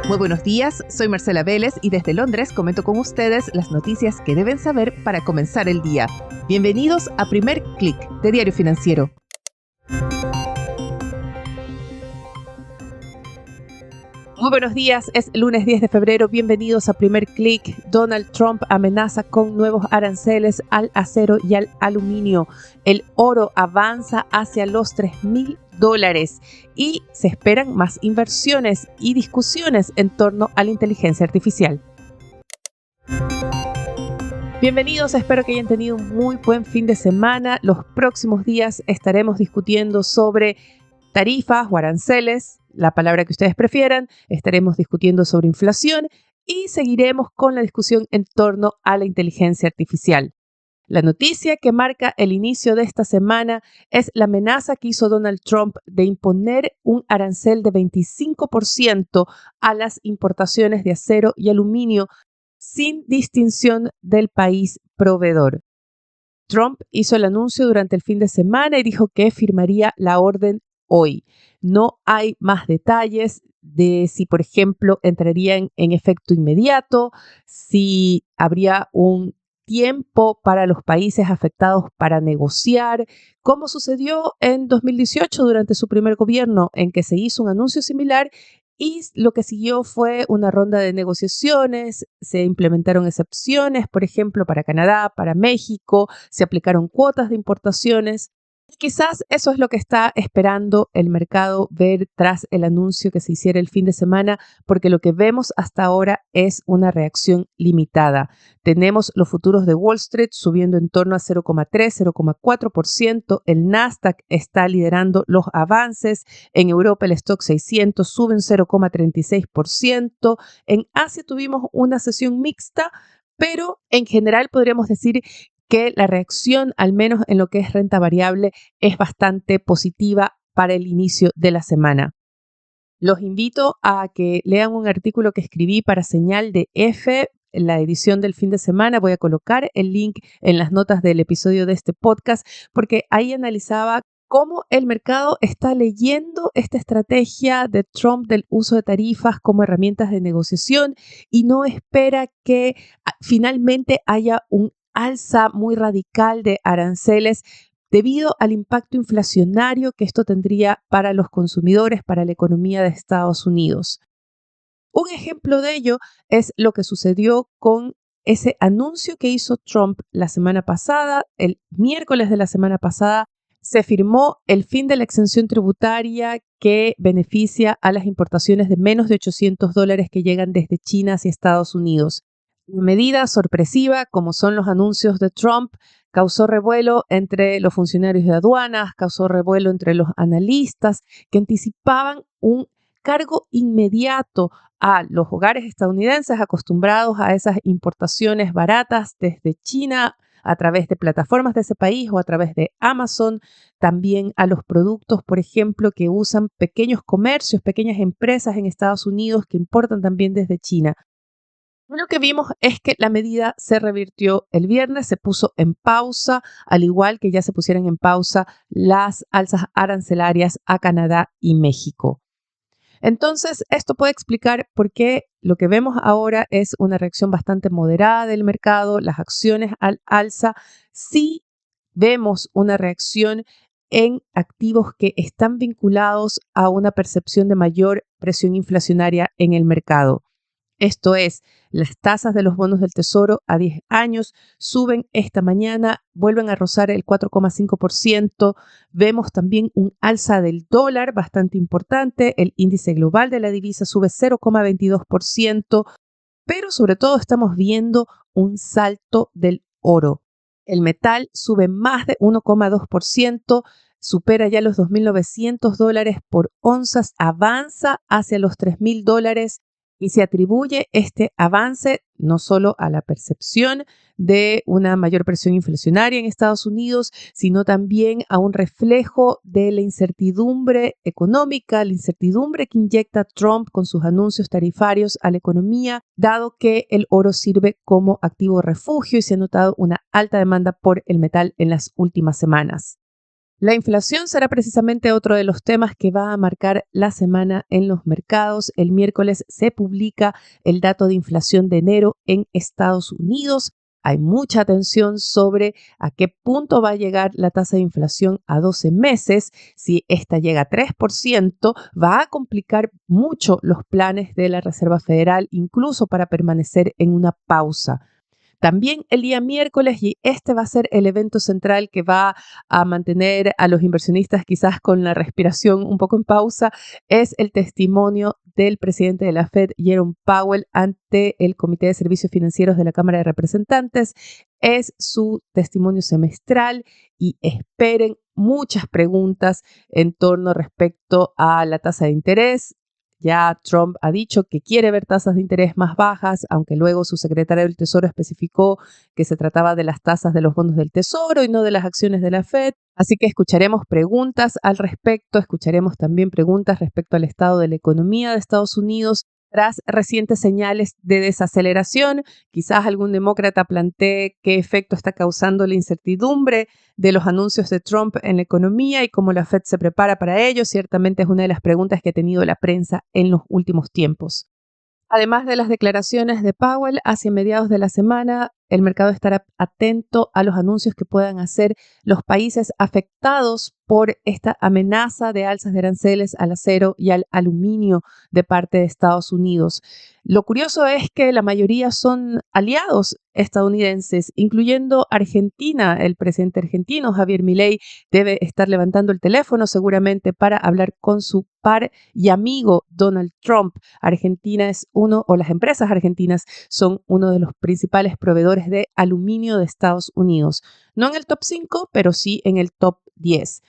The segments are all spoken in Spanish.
Muy buenos días, soy Marcela Vélez y desde Londres comento con ustedes las noticias que deben saber para comenzar el día. Bienvenidos a Primer Click de Diario Financiero. Muy buenos días, es lunes 10 de febrero, bienvenidos a Primer Click. Donald Trump amenaza con nuevos aranceles al acero y al aluminio. El oro avanza hacia los $3,000 y se esperan más inversiones y discusiones en torno a la inteligencia artificial. Bienvenidos, espero que hayan tenido un muy buen fin de semana. Los próximos días estaremos discutiendo sobre tarifas o aranceles, la palabra que ustedes prefieran. Estaremos discutiendo sobre inflación y seguiremos con la discusión en torno a la inteligencia artificial. La noticia que marca el inicio de esta semana es la amenaza que hizo Donald Trump de imponer un arancel de 25% a las importaciones de acero y aluminio sin distinción del país proveedor. Trump hizo el anuncio durante el fin de semana y dijo que firmaría la orden hoy. No hay más detalles de si, por ejemplo, entrarían en efecto inmediato, si habría un tiempo para los países afectados para negociar, como sucedió en 2018 durante su primer gobierno, en que se hizo un anuncio similar y lo que siguió fue una ronda de negociaciones, se implementaron excepciones, por ejemplo, para Canadá, para México, se aplicaron cuotas de importaciones. Y quizás eso es lo que está esperando el mercado ver tras el anuncio que se hiciera el fin de semana, porque lo que vemos hasta ahora es una reacción limitada. Tenemos los futuros de Wall Street subiendo en torno a 0,3, 0,4%. El Nasdaq está liderando los avances. En Europa el Stock 600 sube un 0,36%. En Asia tuvimos una sesión mixta, pero en general podríamos decir que la reacción, al menos en lo que es renta variable, es bastante positiva para el inicio de la semana. Los invito a que lean un artículo que escribí para Señal de F, en la edición del fin de semana. Voy a colocar el link en las notas del episodio de este podcast, porque ahí analizaba cómo el mercado está leyendo esta estrategia de Trump del uso de tarifas como herramientas de negociación y no espera que finalmente haya un alza muy radical de aranceles debido al impacto inflacionario que esto tendría para los consumidores, para la economía de Estados Unidos. Un ejemplo de ello es lo que sucedió con ese anuncio que hizo Trump la semana pasada. El miércoles de la semana pasada se firmó el fin de la exención tributaria que beneficia a las importaciones de menos de $800 que llegan desde China hacia Estados Unidos. Una medida sorpresiva, como son los anuncios de Trump, causó revuelo entre los funcionarios de aduanas, causó revuelo entre los analistas que anticipaban un cargo inmediato a los hogares estadounidenses acostumbrados a esas importaciones baratas desde China a través de plataformas de ese país o a través de Amazon, también a los productos, por ejemplo, que usan pequeños comercios, pequeñas empresas en Estados Unidos que importan también desde China. Lo que vimos es que la medida se revirtió el viernes, se puso en pausa, al igual que ya se pusieron en pausa las alzas arancelarias a Canadá y México. Entonces, esto puede explicar por qué lo que vemos ahora es una reacción bastante moderada del mercado, las acciones al alza. Sí vemos una reacción en activos que están vinculados a una percepción de mayor presión inflacionaria en el mercado. Esto es, las tasas de los bonos del Tesoro a 10 años suben esta mañana, vuelven a rozar el 4,5%. Vemos también un alza del dólar bastante importante. El índice global de la divisa sube 0,22%, pero sobre todo estamos viendo un salto del oro. El metal sube más de 1,2%. Supera ya los $2,900 por onzas, avanza hacia los $3,000 y se atribuye este avance no solo a la percepción de una mayor presión inflacionaria en Estados Unidos, sino también a un reflejo de la incertidumbre económica, la incertidumbre que inyecta Trump con sus anuncios tarifarios a la economía, dado que el oro sirve como activo refugio y se ha notado una alta demanda por el metal en las últimas semanas. La inflación será precisamente otro de los temas que va a marcar la semana en los mercados. El miércoles se publica el dato de inflación de enero en Estados Unidos. Hay mucha atención sobre a qué punto va a llegar la tasa de inflación a 12 meses. Si esta llega a 3%, va a complicar mucho los planes de la Reserva Federal, incluso para permanecer en una pausa. También el día miércoles, y este va a ser el evento central que va a mantener a los inversionistas quizás con la respiración un poco en pausa, es el testimonio del presidente de la Fed, Jerome Powell, ante el Comité de Servicios Financieros de la Cámara de Representantes. Es su testimonio semestral y esperen muchas preguntas en torno respecto a la tasa de interés. Ya Trump ha dicho que quiere ver tasas de interés más bajas, aunque luego su secretario del Tesoro especificó que se trataba de las tasas de los bonos del Tesoro y no de las acciones de la Fed. Así que escucharemos preguntas al respecto, escucharemos también preguntas respecto al estado de la economía de Estados Unidos tras recientes señales de desaceleración. Quizás algún demócrata plantee qué efecto está causando la incertidumbre de los anuncios de Trump en la economía y cómo la Fed se prepara para ello. Ciertamente es una de las preguntas que ha tenido la prensa en los últimos tiempos. Además de las declaraciones de Powell, hacia mediados de la semana, el mercado estará atento a los anuncios que puedan hacer los países afectados por esta amenaza de alzas de aranceles al acero y al aluminio de parte de Estados Unidos. Lo curioso es que la mayoría son aliados estadounidenses, incluyendo Argentina. El presidente argentino, Javier Milei, debe estar levantando el teléfono seguramente para hablar con su par y amigo Donald Trump. Argentina es las empresas argentinas son uno de los principales proveedores de aluminio de Estados Unidos. No en el top 5, pero sí en el top 10.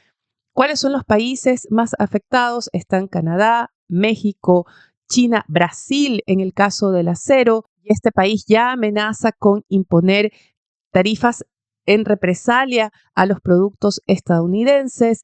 ¿Cuáles son los países más afectados? Están Canadá, México, China, Brasil en el caso del acero. Y este país ya amenaza con imponer tarifas en represalia a los productos estadounidenses.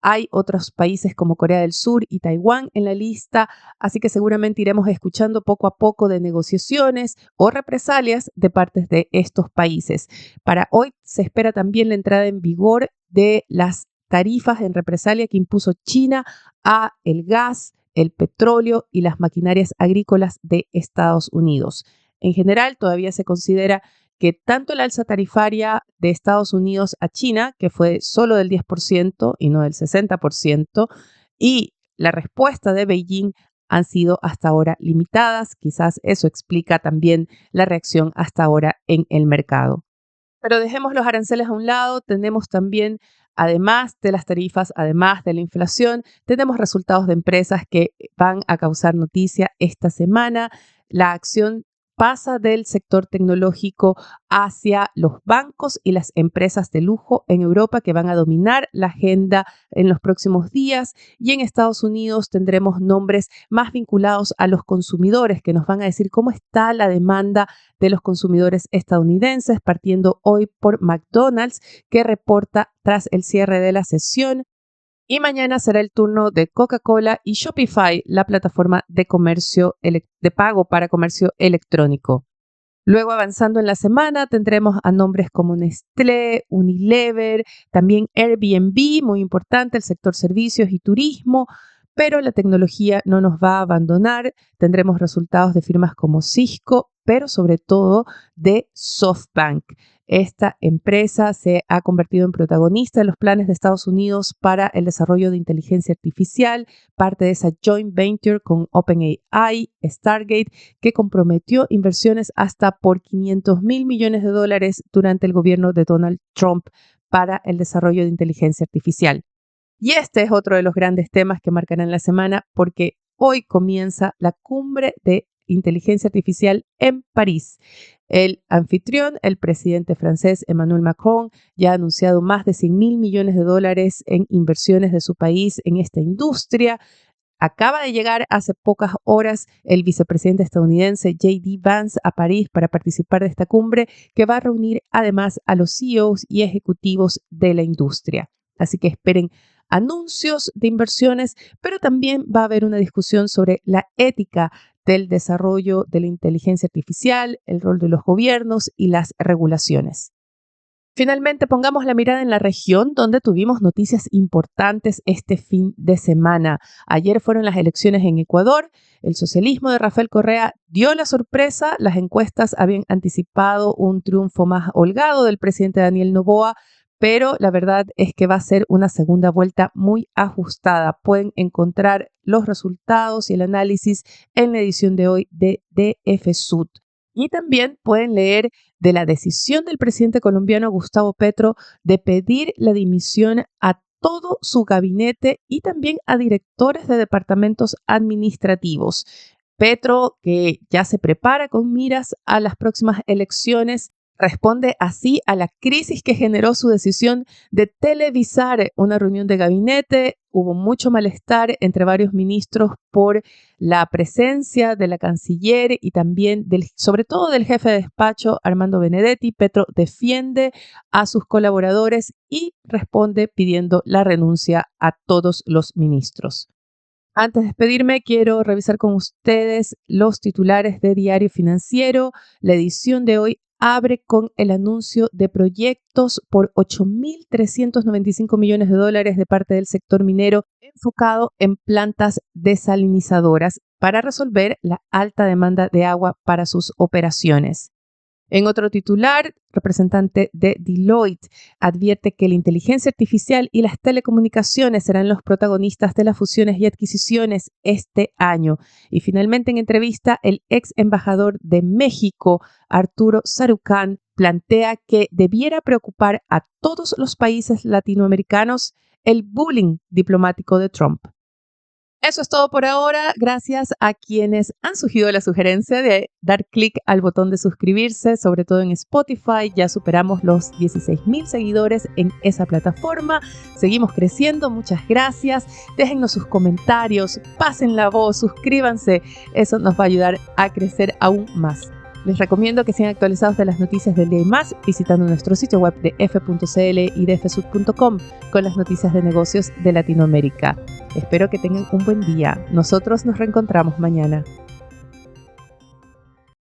Hay otros países como Corea del Sur y Taiwán en la lista, así que seguramente iremos escuchando poco a poco de negociaciones o represalias de parte de estos países. Para hoy se espera también la entrada en vigor de las tarifas en represalia que impuso China a el gas, el petróleo y las maquinarias agrícolas de Estados Unidos. En general, todavía se considera que tanto la alza tarifaria de Estados Unidos a China, que fue solo del 10% y no del 60%, y la respuesta de Beijing han sido hasta ahora limitadas. Quizás eso explica también la reacción hasta ahora en el mercado. Pero dejemos los aranceles a un lado, tenemos también, además de las tarifas, además de la inflación, tenemos resultados de empresas que van a causar noticia esta semana. La acción pasa del sector tecnológico hacia los bancos y las empresas de lujo en Europa que van a dominar la agenda en los próximos días, y en Estados Unidos tendremos nombres más vinculados a los consumidores que nos van a decir cómo está la demanda de los consumidores estadounidenses, partiendo hoy por McDonald's, que reporta tras el cierre de la sesión. Y mañana será el turno de Coca-Cola y Shopify, la plataforma de pago para comercio electrónico. Luego, avanzando en la semana, tendremos a nombres como Nestlé, Unilever, también Airbnb, muy importante, el sector servicios y turismo, pero la tecnología no nos va a abandonar. Tendremos resultados de firmas como Cisco, pero sobre todo de SoftBank. Esta empresa se ha convertido en protagonista de los planes de Estados Unidos para el desarrollo de inteligencia artificial, parte de esa joint venture con OpenAI, Stargate, que comprometió inversiones hasta por $500 mil millones durante el gobierno de Donald Trump para el desarrollo de inteligencia artificial. Y este es otro de los grandes temas que marcarán la semana, porque hoy comienza la cumbre de inteligencia artificial en París. El anfitrión, el presidente francés Emmanuel Macron, ya ha anunciado más de $100 mil millones en inversiones de su país en esta industria. Acaba de llegar hace pocas horas el vicepresidente estadounidense J.D. Vance a París para participar de esta cumbre, que va a reunir además a los CEOs y ejecutivos de la industria. Así que esperen anuncios de inversiones, pero también va a haber una discusión sobre la ética del desarrollo de la inteligencia artificial, el rol de los gobiernos y las regulaciones. Finalmente, pongamos la mirada en la región, donde tuvimos noticias importantes este fin de semana. Ayer fueron las elecciones en Ecuador. El socialismo de Rafael Correa dio la sorpresa. Las encuestas habían anticipado un triunfo más holgado del presidente Daniel Noboa, pero la verdad es que va a ser una segunda vuelta muy ajustada. Pueden encontrar los resultados y el análisis en la edición de hoy de DF-Sud. Y también pueden leer de la decisión del presidente colombiano Gustavo Petro de pedir la dimisión a todo su gabinete y también a directores de departamentos administrativos. Petro, que ya se prepara con miras a las próximas elecciones, responde así a la crisis que generó su decisión de televisar una reunión de gabinete. Hubo mucho malestar entre varios ministros por la presencia de la canciller y también sobre todo del jefe de despacho, Armando Benedetti. Petro defiende a sus colaboradores y responde pidiendo la renuncia a todos los ministros. Antes de despedirme, quiero revisar con ustedes los titulares de Diario Financiero. La edición de hoy abre con el anuncio de proyectos por $8.395 millones de parte del sector minero enfocado en plantas desalinizadoras para resolver la alta demanda de agua para sus operaciones. En otro titular, representante de Deloitte advierte que la inteligencia artificial y las telecomunicaciones serán los protagonistas de las fusiones y adquisiciones este año. Y finalmente, en entrevista, el ex embajador de México, Arturo Sarucán, plantea que debiera preocupar a todos los países latinoamericanos el bullying diplomático de Trump. Eso es todo por ahora. Gracias a quienes han sugerido la sugerencia de dar clic al botón de suscribirse, sobre todo en Spotify. Ya superamos los 16,000 seguidores en esa plataforma. Seguimos creciendo. Muchas gracias. Déjennos sus comentarios, pasen la voz, suscríbanse. Eso nos va a ayudar a crecer aún más. Les recomiendo que sean actualizados de las noticias del día y más visitando nuestro sitio web de f.cl y de fsud.com con las noticias de negocios de Latinoamérica. Espero que tengan un buen día. Nosotros nos reencontramos mañana.